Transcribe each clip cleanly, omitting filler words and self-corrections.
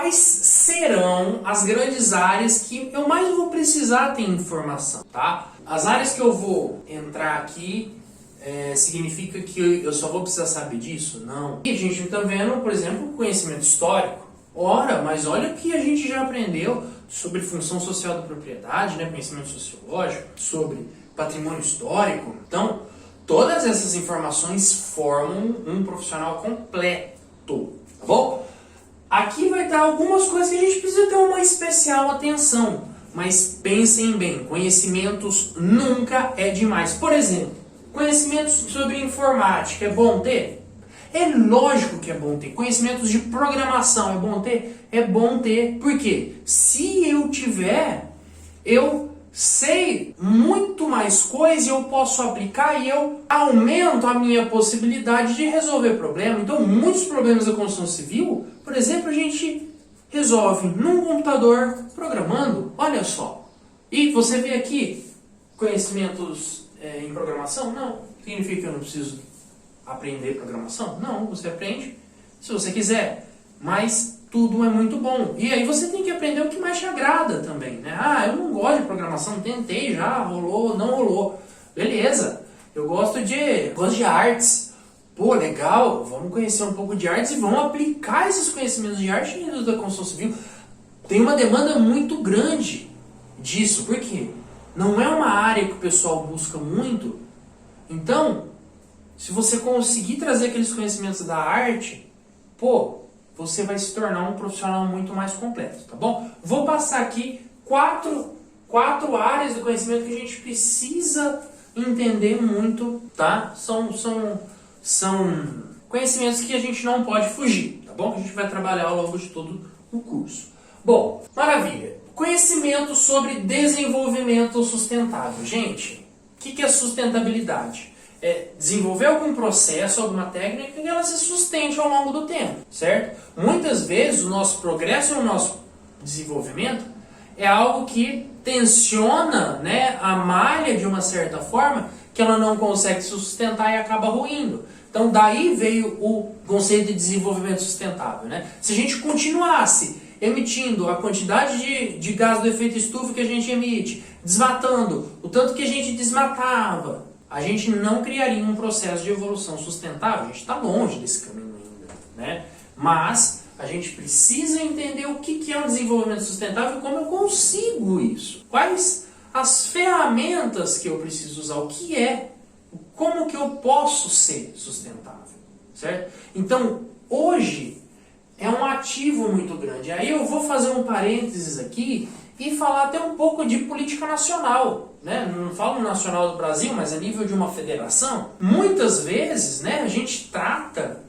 quais serão as grandes áreas que eu mais vou precisar ter informação, tá? As áreas que eu vou entrar aqui significa que eu só vou precisar saber disso? Não. E a gente está vendo, por exemplo, conhecimento histórico. Ora, mas olha o que a gente já aprendeu sobre função social da propriedade, né? Conhecimento sociológico, sobre patrimônio histórico. Então, todas essas informações formam um profissional completo, tá bom? Aqui vai estar algumas coisas que a gente precisa ter uma especial atenção, mas pensem bem, conhecimentos nunca é demais. Por exemplo, conhecimentos sobre informática, é bom ter? É lógico que é bom ter. Conhecimentos de programação, é bom ter? É bom ter. Por quê? Se eu tiver, eu sei muito mais coisa e eu posso aplicar e eu aumento a minha possibilidade de resolver problema. Então, muitos problemas da construção civil, por exemplo, a gente resolve num computador programando. Olha só. E você vê aqui conhecimentos em programação? Não. Significa que eu não preciso aprender programação? Não, você aprende se você quiser. Mas tudo é muito bom. E aí você tem que aprender o que mais te agrada também, né? Ah, eu não gosto de programação, tentei já, rolou, não rolou. Beleza, eu gosto de artes. Pô, legal, vamos conhecer um pouco de artes e vamos aplicar esses conhecimentos de arte dentro da construção civil. Tem uma demanda muito grande disso, por quê? Não é uma área que o pessoal busca muito. Então, se você conseguir trazer aqueles conhecimentos da arte, pô, você vai se tornar um profissional muito mais completo, tá bom? Vou passar aqui quatro áreas do conhecimento que a gente precisa entender muito, tá? São conhecimentos que a gente não pode fugir, tá bom? A gente vai trabalhar ao longo de todo o curso. Bom, maravilha. Conhecimento sobre desenvolvimento sustentável. Gente, o que é sustentabilidade? É desenvolver algum processo, alguma técnica que ela se sustente ao longo do tempo, certo? Muitas vezes o nosso progresso e o nosso desenvolvimento é algo que tensiona, né, a malha de uma certa forma que ela não consegue se sustentar e acaba ruindo. Então daí veio o conceito de desenvolvimento sustentável, né? Se a gente continuasse emitindo a quantidade de gás do efeito estufa que a gente emite, desmatando o tanto que a gente desmatava, a gente não criaria um processo de evolução sustentável. A gente está longe desse caminho ainda, né? Mas a gente precisa entender o que é um desenvolvimento sustentável e como eu consigo isso. Quais as ferramentas que eu preciso usar, o que é, como que eu posso ser sustentável, certo? Então, hoje é um ativo muito grande. Aí eu vou fazer um parênteses aqui e falar até um pouco de política nacional, né? Não falo nacional do Brasil, mas a nível de uma federação. Muitas vezes, né, a gente trata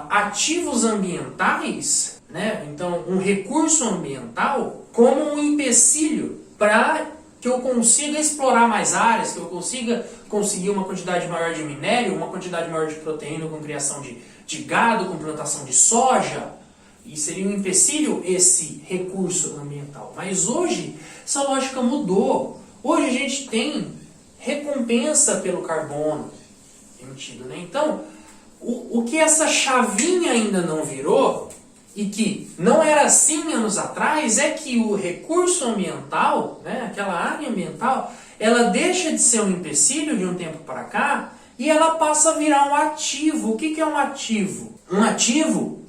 ativos ambientais, né? Então um recurso ambiental como um empecilho para que eu consiga explorar mais áreas, que eu consiga conseguir uma quantidade maior de minério, uma quantidade maior de proteína com criação de gado, com plantação de soja. E seria um empecilho esse recurso ambiental. Mas hoje, essa lógica mudou. Hoje a gente tem recompensa pelo carbono emitido, né? Então, o que essa chavinha ainda não virou, e que não era assim anos atrás, é que o recurso ambiental, né, aquela área ambiental, ela deixa de ser um empecilho de um tempo para cá e ela passa a virar um ativo. O que é um ativo? Um ativo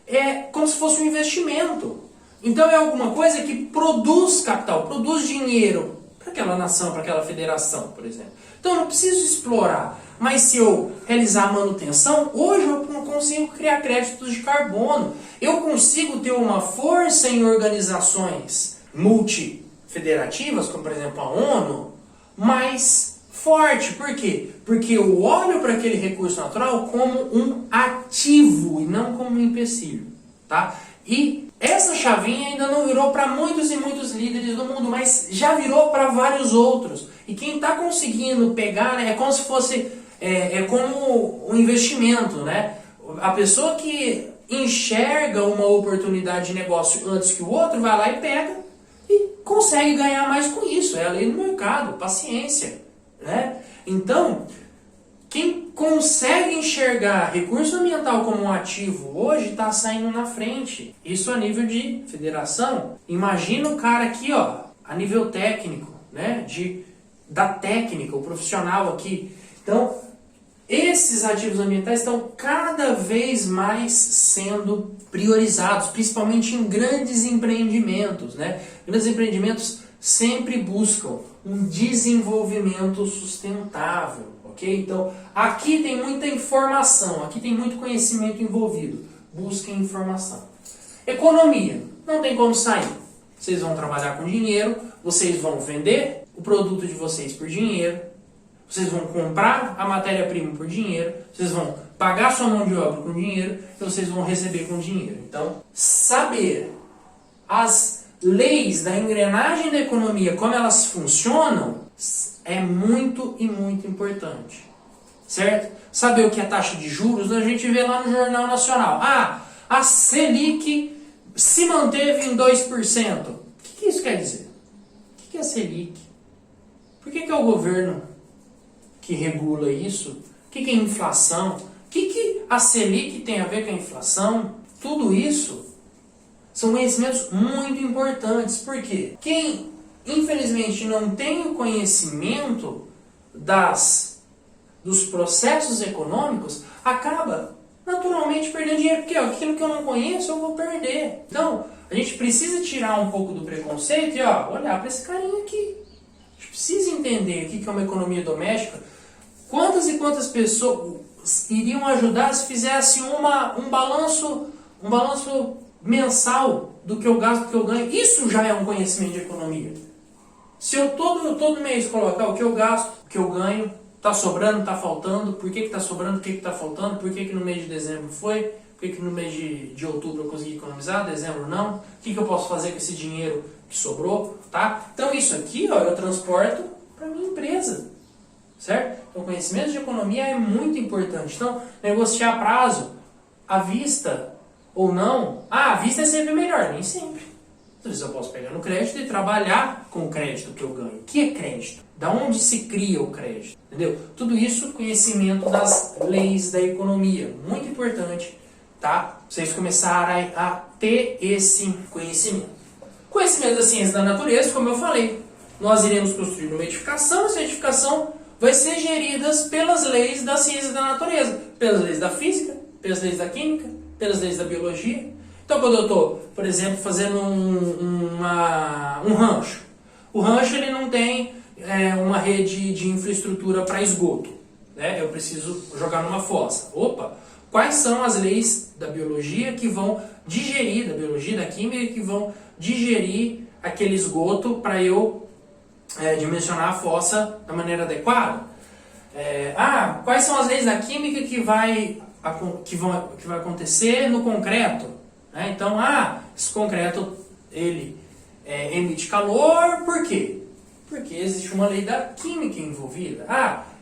é como se fosse um investimento. Então é alguma coisa que produz capital, produz dinheiro para aquela nação, para aquela federação, por exemplo. Então eu não preciso explorar, mas se eu realizar manutenção, hoje eu consigo criar créditos de carbono. Eu consigo ter uma força em organizações multifederativas, como por exemplo a ONU, mais forte. Por quê? Porque eu olho para aquele recurso natural como um ativo e não como um empecilho, tá? E essa chavinha ainda não virou para muitos e muitos líderes do mundo, mas já virou para vários outros. E quem está conseguindo pegar, né, é como se fosse, como um investimento, né? A pessoa que enxerga uma oportunidade de negócio antes que o outro, vai lá e pega e consegue ganhar mais com isso. É a lei do mercado, paciência, né? Então, quem consegue enxergar recurso ambiental como um ativo hoje está saindo na frente. Isso a nível de federação. Imagina o cara aqui, ó, a nível técnico, né, da técnica, o profissional aqui. Então, esses ativos ambientais estão cada vez mais sendo priorizados, principalmente em grandes empreendimentos, né? Grandes empreendimentos sempre buscam um desenvolvimento sustentável, ok? Então, aqui tem muita informação, aqui tem muito conhecimento envolvido. Busquem informação. Economia, não tem como sair. Vocês vão trabalhar com dinheiro, vocês vão vender o produto de vocês por dinheiro, vocês vão comprar a matéria-prima por dinheiro, vocês vão pagar sua mão de obra com dinheiro e vocês vão receber com dinheiro. Então, saber as leis da engrenagem da economia, como elas funcionam, é muito e muito importante. Certo? Saber o que é taxa de juros, a gente vê lá no Jornal Nacional. Ah, a Selic se manteve em 2%. O que isso quer dizer? O que é a Selic? Por que é o governo que regula isso? O que é inflação? O que a Selic tem a ver com a inflação? Tudo isso são conhecimentos muito importantes. Por quê? Quem, infelizmente, não tem o conhecimento dos processos econômicos acaba naturalmente perdendo dinheiro. Porque aquilo que eu não conheço eu vou perder. Então, a gente precisa tirar um pouco do preconceito e olhar para esse carinha aqui. A gente precisa entender o que é uma economia doméstica. Quantas e quantas pessoas iriam ajudar se fizesse um balanço mensal do que eu gasto, do que eu ganho? Isso já é um conhecimento de economia. Se eu todo mês colocar o que eu gasto, o que eu ganho, está sobrando, está faltando, por que está sobrando, por que está faltando, por que no mês de dezembro foi, por que no mês de outubro eu consegui economizar, dezembro não, o que eu posso fazer com esse dinheiro que sobrou, tá? Então isso aqui, eu transporto para minha empresa, certo? Então conhecimento de economia é muito importante. Então, negociar prazo, à vista ou não, à vista é sempre melhor, nem sempre. Às vezes eu posso pegar no crédito e trabalhar com o crédito que eu ganho. O que é crédito? Da onde se cria o crédito? Entendeu? Tudo isso, conhecimento das leis da economia. Muito importante, tá? Vocês começarem a ter esse conhecimento. Conhecimento da ciência da natureza, como eu falei. Nós iremos construir uma edificação, essa edificação vai ser gerida pelas leis da ciência da natureza. Pelas leis da física, pelas leis da química, pelas leis da biologia. Então, quando eu estou, por exemplo, fazendo um rancho, o rancho ele não tem uma rede de infraestrutura para esgoto, né? Eu preciso jogar numa fossa. Opa, quais são as leis da biologia que vão digerir, da biologia, da química, que vão digerir aquele esgoto para eu dimensionar a fossa da maneira adequada? Quais são as leis da química que vai acontecer no concreto? Então, esse concreto ele emite calor, por quê? Porque existe uma lei da química envolvida.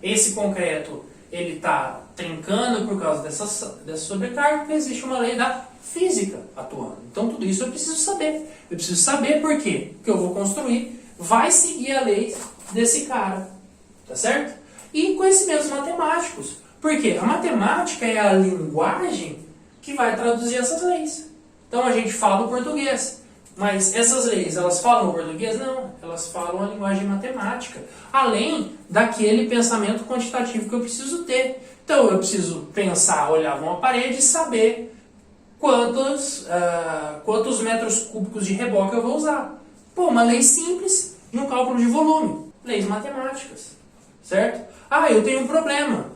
Esse concreto ele está trincando por causa dessa sobrecarga, porque existe uma lei da física atuando. Então, tudo isso eu preciso saber. Eu preciso saber por quê? Porque eu vou construir, vai seguir a lei desse cara. Tá certo? E conhecimentos matemáticos. Por quê? A matemática é a linguagem que vai traduzir essas leis. Então a gente fala o português, mas essas leis, elas falam o português? Não, elas falam a linguagem matemática, além daquele pensamento quantitativo que eu preciso ter. Então eu preciso pensar, olhar uma parede e saber quantos metros cúbicos de reboque eu vou usar. Uma lei simples de um cálculo de volume, leis matemáticas, certo? Eu tenho um problema.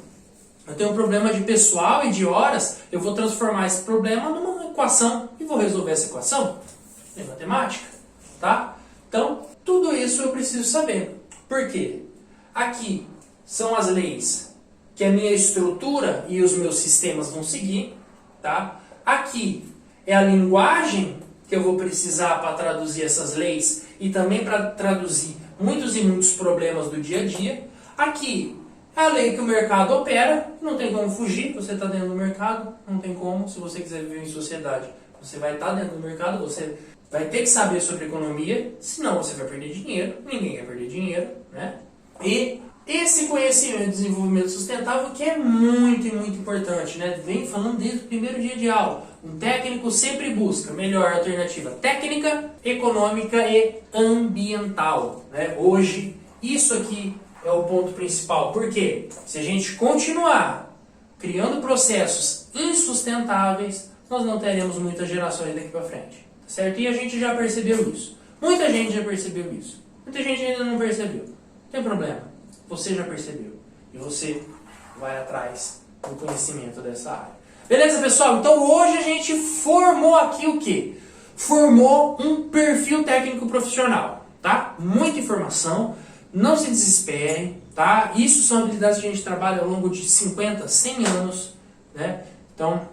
Eu tenho um problema de pessoal e de horas, eu vou transformar esse problema numa equação e vou resolver essa equação. É matemática, tá? Então, tudo isso eu preciso saber. Por quê? Aqui são as leis que a minha estrutura e os meus sistemas vão seguir, tá? Aqui é a linguagem que eu vou precisar para traduzir essas leis e também para traduzir muitos e muitos problemas do dia a dia. Aqui é a lei que o mercado opera, não tem como fugir, você está dentro do mercado, não tem como, se você quiser viver em sociedade, você vai estar dentro do mercado, você vai ter que saber sobre economia, senão você vai perder dinheiro, ninguém quer perder dinheiro, né? E esse conhecimento de desenvolvimento sustentável que é muito e muito importante, né? Vem falando desde o primeiro dia de aula. Um técnico sempre busca melhor alternativa técnica, econômica e ambiental, né? Hoje, isso aqui é o ponto principal. Por quê? Se a gente continuar criando processos insustentáveis, nós não teremos muitas gerações daqui para frente. Certo? E a gente já percebeu isso. Muita gente já percebeu isso. Muita gente ainda não percebeu. Não tem problema. Você já percebeu. E você vai atrás do conhecimento dessa área. Beleza, pessoal? Então hoje a gente formou aqui o quê? Formou um perfil técnico profissional. Tá? Muita informação. Não se desesperem. Tá? Isso são habilidades que a gente trabalha ao longo de 50, 100 anos. Né? Então,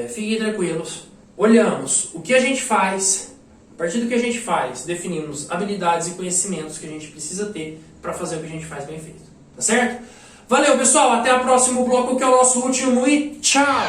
fiquem tranquilos. Olhamos o que a gente faz. A partir do que a gente faz, definimos habilidades e conhecimentos que a gente precisa ter para fazer o que a gente faz bem feito. Tá certo? Valeu, pessoal. Até o próximo bloco, que é o nosso último, e tchau!